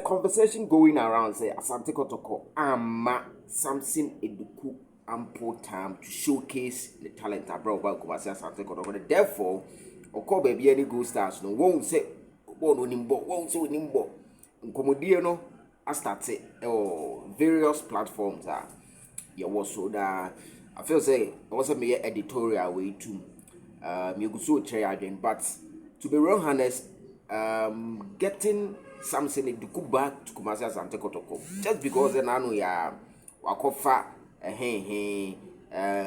conversation going around say Asante Kotoko ama Sampson Eduku ample time to showcase the talent abroad about Kumasi Asante Kotoko. Therefore, oko baby any go stars no won't say won't say nimbo. Nkomodie no I started various platforms are yeah was so that I feel say I was a mere editorial way too. Me go so again, but to be real honest, getting Sampson Eduku back to Kumasi Asante Kotoko just because then I know ya wakofa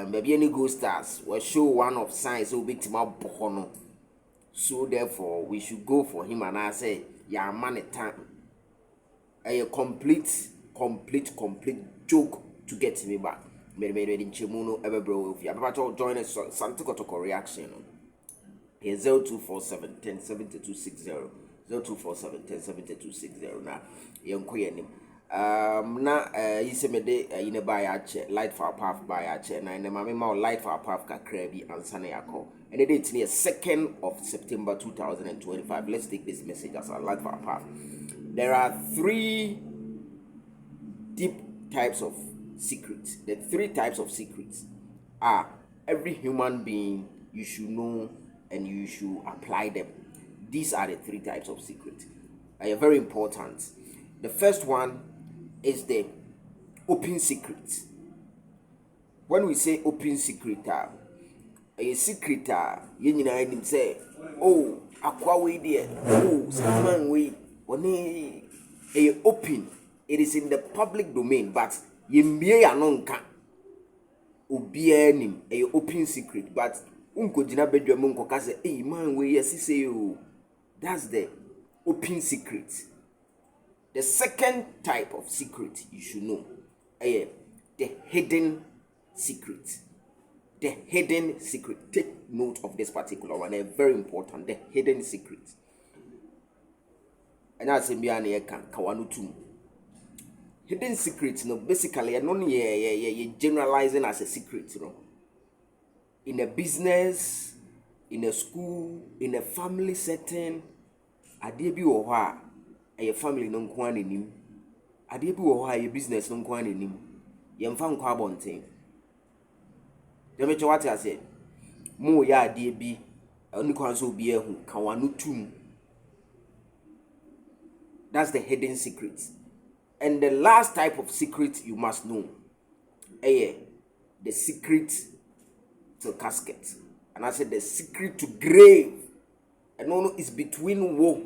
maybe any go stars will show one of signs will be Tima Bohono. So therefore we should go for him, and I say yeah man time a complete joke to get me back. Maybe in Chimuno ever bro if you about to join us Asante Kotoko reaction. Here 0247 107260 0247 107260 na yenkoye nim na yisemede yine buy a che light for path buy a che na ne mama ma light for path kakra bi ansa na yakọ and the date is 2nd of September 2025. Let's take this message as a light for path. There are 3 deep types of secrets. The 3 types of secrets are every human being you should know and you should apply them. These are the 3 types of secrets. They are very important. The first one is the open secret. When we say open secret, a secret, you say, oh, aqua way there, oh, someone way, when a open, it is in the public domain, but you may anonka, obianim, a open secret, but unko jina bedroom unko kase hey man we yes say you. That's the open secret. The second type of secret you should know the hidden secret. The hidden secret. Take note of this particular one. They're very important. The hidden secret. And that's in Biane Kawanutum. Hidden secret, basically you're generalizing as a secret, in a business, in a school, in a family setting, ade bi wo ho a family no nko anenim, ade bi wo ho a business no nko anenim, ye mfa nko abonten. Dem che what I say, mo ya ade bi oni kwan so obi ehu kan wanu tum. That's the hidden secret. And the last type of secret you must know, the secret to casket. And I said the secret to grave. And no is between wo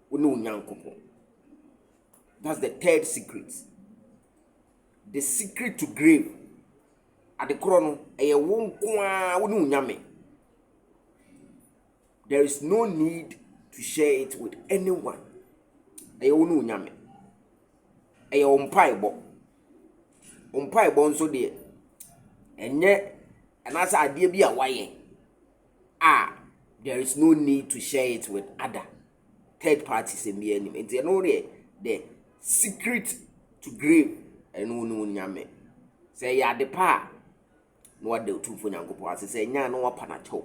no nyankopo. That's the third secret. The secret to grave. At the chrono, there is no need to share it with anyone. Umpire so dear. And yet and as idea be a why there is no need to share it with other third parties in the enemy. It's the secret to grave and no nyame. Say ya the pa no what the two for nyangopo say nya no panacho.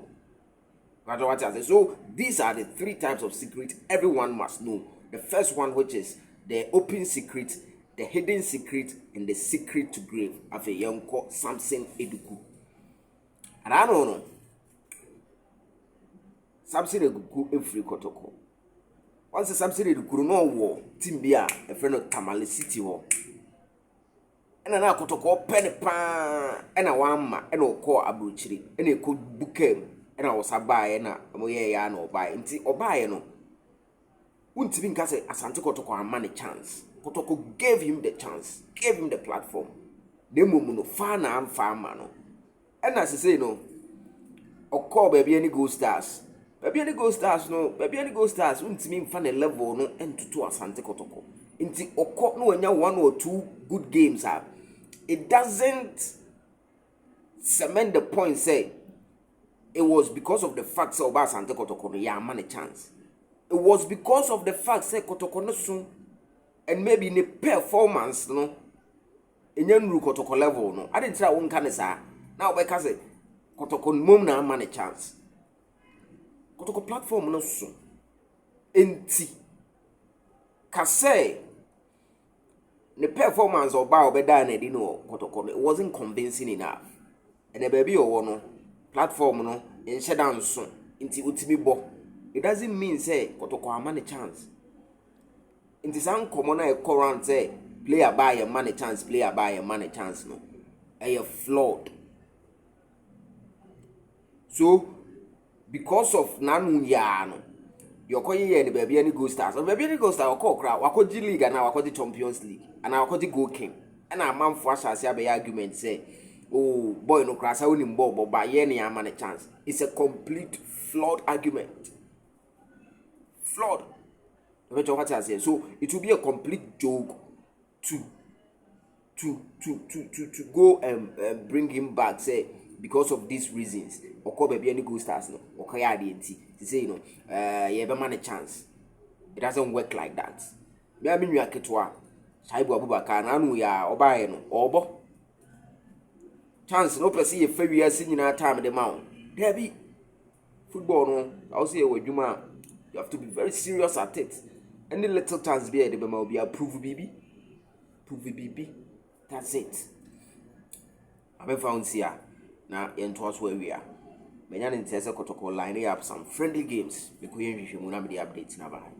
What I say. So these are the 3 types of secret everyone must know. The first one, which is the open secret, the hidden secret, and the secret to grave of a young Sampson Eduku. And I don't know. Sampson Eduku every Kotoko. Once Sampson Eduku no war, Timbia, a friend of Tamale City war. And an Kotoko penny pan and a wama and a call abuchiri and a could book him and I was a buy and a moya no buy until or buy no. Wouldn't even say Asante Kotoko a money chance. Kotoko gave him the chance, gave him the platform. The mumu fana and farmer no. And as I say no, or call baby any go stars. Baby any go stars no, baby any go stars wouldn't mean fan a level no and to Asante Kotoko. Inti oko no when you 1 or 2 good games are. It doesn't cement the point say it was because of the fact that Asante Kotoko no yeah man a chance. It was because of the fact that Kotoko no soon and maybe in a performance no in your Kotoko level no. I didn't try one kind of say now because Kotoko mom na man a chance. Kotoko platform no soon. Enti kase the performance of Bao Beda and Edino Kotoko, it wasn't convincing enough. And the baby or no platform no in shutdown soon into Utimi Bo. It doesn't mean say Kotoko a money chance. It is uncommon a current say player buy a money chance, player buy a money chance no. A flawed. So because of nanu yano, you're calling here the baby any go stars. The baby any go star or call crowd, Wakoji League and now Wakoji Champions League and now Wakoji Go King. And our man for us has a argument say, oh boy no crass I wouldn't bob by any man a chance. It's a complete flawed argument. Flawed. What I say. So it will be a complete joke to go and bring him back, say, because of these reasons. Or call baby any good stars, no, or Kayadi, to say, you have a man a chance. It doesn't work like that. Maybe you are Ketwa, Shaibu Abubakar, and we are Obayano, Obo. Chance, no perceive a fair year singing our time at the mount. There be football, no, I'll say, with you, man. You have to be very serious at it. Any little chance be at the Bema will be approved, baby. Prove BB. That's it. I've found here. Now, in towards where we are. Many in Tessa Kotoko line up some friendly games. Because you will not be the updates.